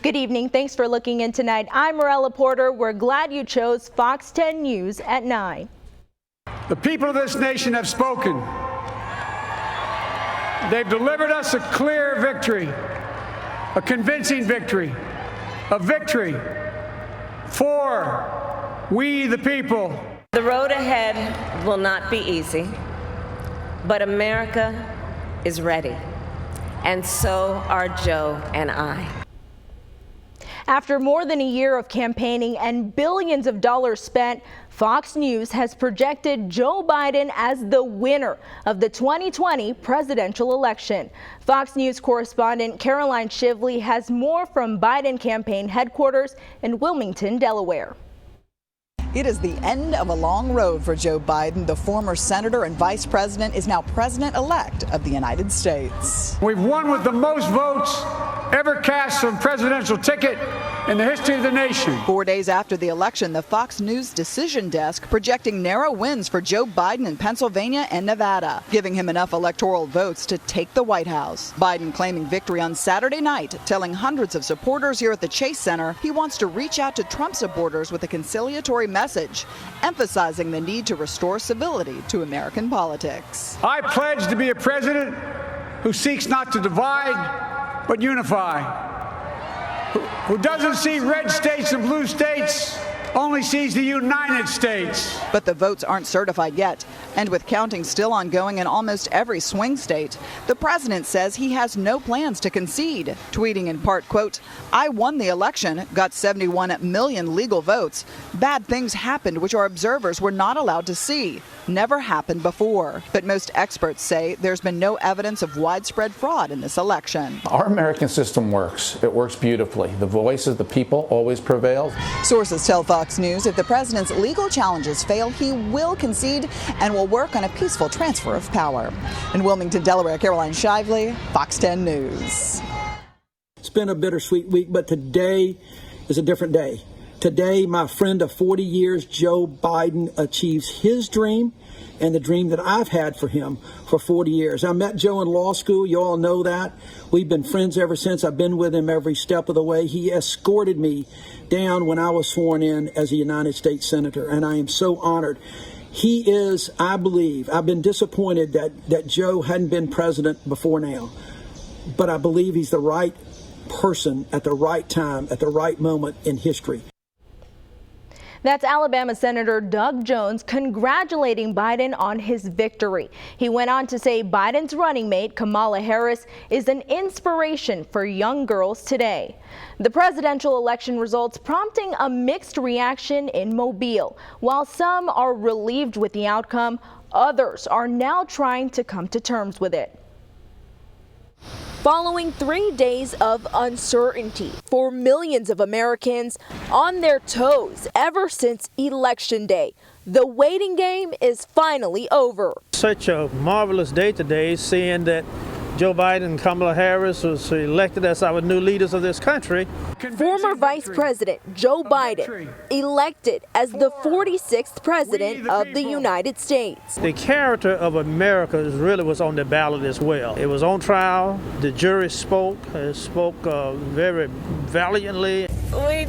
Good evening. Thanks for looking in tonight. I'm Morella Porter. We're glad you chose Fox 10 News at 9. The people of this nation have spoken. They've delivered us a clear victory, a convincing victory, a victory for we the people. The road ahead will not be easy, but America is ready, and so are Joe and I. After more than a year of campaigning and billions of dollars spent, Fox News has projected Joe Biden as the winner of the 2020 presidential election. Fox News correspondent Caroline Shively has more from Biden campaign headquarters in Wilmington, Delaware. It is the end of a long road for Joe Biden. The former senator and vice president is now president-elect of the United States. We've won with the most votes ever cast on a presidential ticket in the history of the nation. 4 days after the election, the Fox News decision desk projecting narrow wins for Joe Biden in Pennsylvania and Nevada, giving him enough electoral votes to take the White House. Biden claiming victory on Saturday night, telling hundreds of supporters here at the Chase Center he wants to reach out to Trump supporters with a conciliatory message, emphasizing the need to restore civility to American politics. I pledge to be a president who seeks not to divide, but unify. Who doesn't see red states and blue states, only sees the United States. But the votes aren't certified yet. And with counting still ongoing in almost every swing state, the president says he has no plans to concede, tweeting in part, quote, "I won the election, got 71 million legal votes. Bad things happened which our observers were not allowed to see. Never happened before." But most experts say there's been no evidence of widespread fraud in this election. Our American system works. It works beautifully. The voice of the people always prevails. Sources tell Fox News if the president's legal challenges fail, he will concede and will work on a peaceful transfer of power. In Wilmington, Delaware, Caroline Shively, Fox 10 News. It's been a bittersweet week, but today is a different day. Today, my friend of 40 years, Joe Biden, achieves his dream and the dream that I've had for him for 40 years. I met Joe in law school. You all know that. We've been friends ever since. I've been with him every step of the way. He escorted me down when I was sworn in as a United States Senator, and I am so honored. He is, I believe, I've been disappointed that Joe hadn't been president before now, but I believe he's the right person at the right time, at the right moment in history. That's Alabama Senator Doug Jones congratulating Biden on his victory. He went on to say Biden's running mate, Kamala Harris, is an inspiration for young girls today. The presidential election results prompting a mixed reaction in Mobile. While some are relieved with the outcome, others are now trying to come to terms with it. Following 3 days of uncertainty for millions of Americans on their toes ever since Election Day, the waiting game is finally over. Such a marvelous day today, seeing that Joe Biden and Kamala Harris was elected as our new leaders of this country. Former Vice President Joe Biden elected as the 46th President of the United States. The character of America really was on the ballot as well. It was on trial. The jury spoke very valiantly. We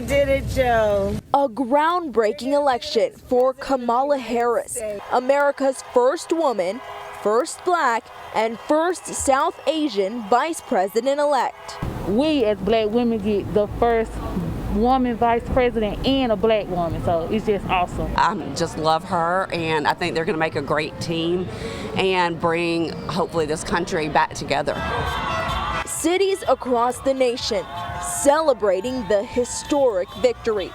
did it, Joe. A groundbreaking election for Kamala Harris, America's first woman, first black, and first South Asian vice president-elect. We as black women get the first woman vice president and a black woman, so it's just awesome. I just love her, and I think they're going to make a great team and bring, hopefully, this country back together. Cities across the nation celebrating the historic victory.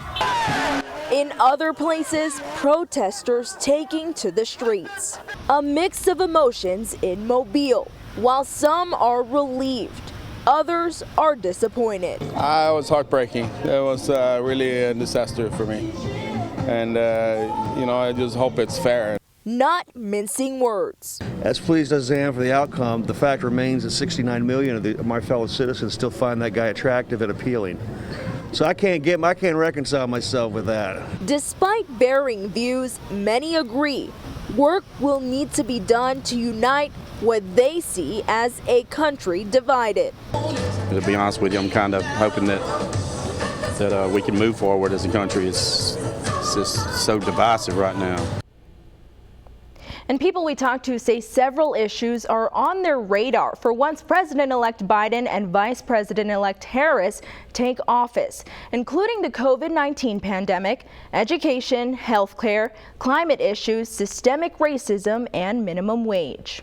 In other places, protesters taking to the streets. A mix of emotions in Mobile. While some are relieved, others are disappointed. It was heartbreaking. It was really a disaster for me. And, I just hope it's fair. Not mincing words. As pleased as I am for the outcome, the fact remains that 69 million of my fellow citizens still find that guy attractive and appealing. So I can't reconcile myself with that. Despite varying views, many agree work will need to be done to unite what they see as a country divided. To be honest with you, I'm kind of hoping that we can move forward as a country. It's just so divisive right now. And people we talked to say several issues are on their radar for once President-elect Biden and Vice President-elect Harris take office, including the COVID-19 pandemic, education, healthcare, climate issues, systemic racism, and minimum wage.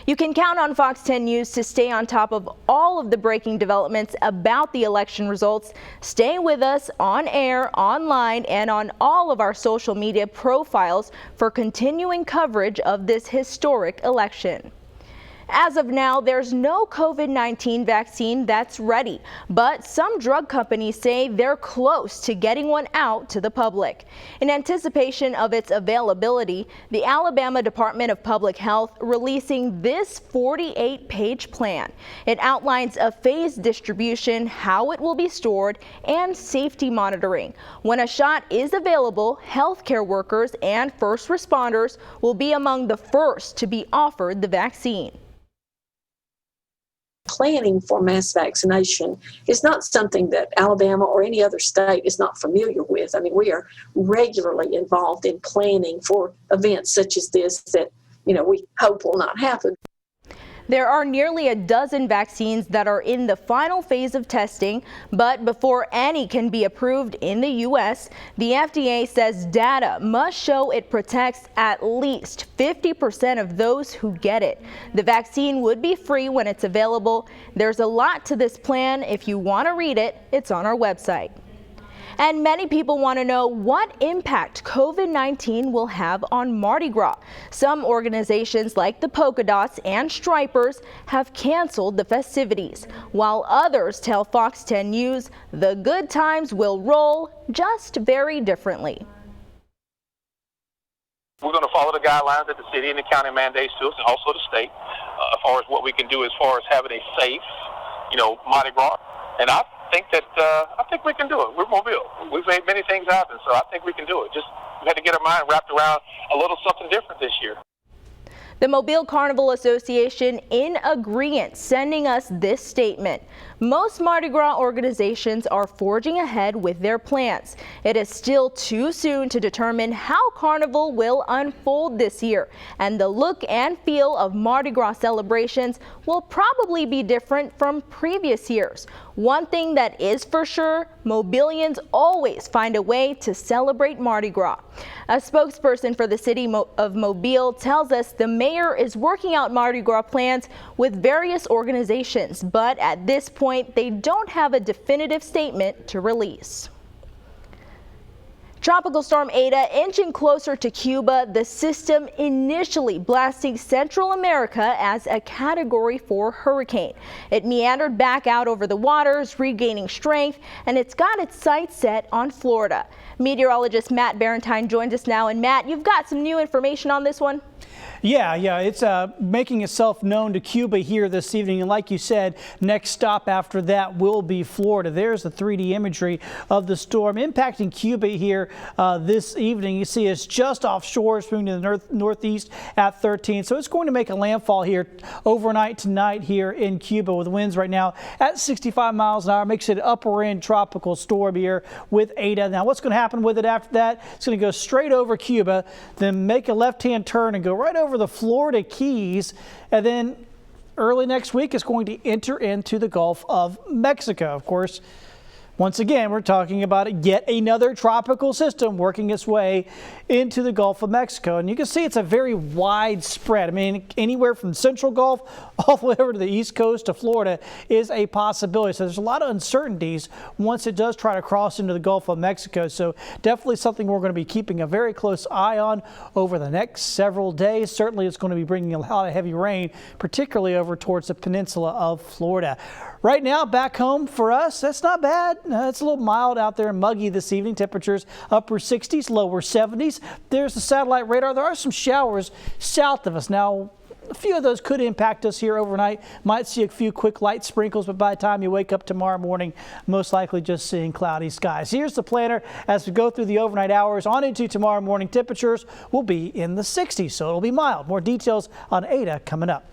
You can count on Fox 10 News to stay on top of all of the breaking developments about the election results. Stay with us on air, online, and on all of our social media profiles for continuing coverage of this historic election. As of now, there's no COVID-19 vaccine that's ready, but some drug companies say they're close to getting one out to the public. In anticipation of its availability, the Alabama Department of Public Health releasing this 48-page plan. It outlines a phased distribution, how it will be stored, and safety monitoring. When a shot is available, healthcare workers and first responders will be among the first to be offered the vaccine. Planning for mass vaccination is not something that Alabama or any other state is not familiar with. I mean, we are regularly involved in planning for events such as this that, we hope will not happen. There are nearly a dozen vaccines that are in the final phase of testing, but before any can be approved in the U.S., the FDA says data must show it protects at least 50% of those who get it. The vaccine would be free when it's available. There's a lot to this plan. If you want to read it, it's on our website. And many people want to know what impact COVID-19 will have on Mardi Gras. Some organizations like the Polka Dots and Stripers have canceled the festivities, while others tell Fox 10 News the good times will roll, just very differently. We're going to follow the guidelines that the city and the county mandates to us, and also the state, as far as what we can do as far as having a safe, Mardi Gras. And I think we can do it. We're Mobile. We've made many things happen, so I think we can do it. Just we had to get our mind wrapped around a little something different this year. The Mobile Carnival Association in agreement, sending us this statement. Most Mardi Gras organizations are forging ahead with their plans. It is still too soon to determine how Carnival will unfold this year, and the look and feel of Mardi Gras celebrations will probably be different from previous years. One thing that is for sure, Mobilians always find a way to celebrate Mardi Gras. A spokesperson for the city of Mobile tells us the mayor is working out Mardi Gras plans with various organizations, but at this point, they don't have a definitive statement to release. Tropical Storm Eta inching closer to Cuba, the system initially blasting Central America as a Category 4 hurricane. It meandered back out over the waters, regaining strength, and it's got its sights set on Florida. Meteorologist Matt Barentine joins us now. And Matt, you've got some new information on this one? Yeah, it's making itself known to Cuba here this evening. And like you said, next stop after that will be Florida. There's the 3D imagery of the storm impacting Cuba here this evening. You see it's just offshore. It's moving to the northeast at 13. So it's going to make a landfall here overnight tonight here in Cuba with winds right now at 65 miles an hour. Makes it an upper end tropical storm here with Eta. Now what's going to happen with it after that? It's going to go straight over Cuba, then make a left-hand turn and go right over the Florida Keys, and then early next week it's going to enter into the Gulf of Mexico. Of course, once again, we're talking about yet another tropical system working its way into the Gulf of Mexico. And you can see it's a very wide spread. I mean, anywhere from Central Gulf all the way over to the East Coast to Florida is a possibility. So there's a lot of uncertainties once it does try to cross into the Gulf of Mexico. So definitely something we're going to be keeping a very close eye on over the next several days. Certainly it's going to be bringing a lot of heavy rain, particularly over towards the peninsula of Florida. Right now, back home for us, that's not bad. It's a little mild out there and muggy this evening. Temperatures upper 60s, lower 70s. There's the satellite radar. There are some showers south of us. Now, a few of those could impact us here overnight. Might see a few quick light sprinkles, but by the time you wake up tomorrow morning, most likely just seeing cloudy skies. Here's the planner as we go through the overnight hours on into tomorrow morning. Temperatures will be in the 60s, so it'll be mild. More details on Eta coming up.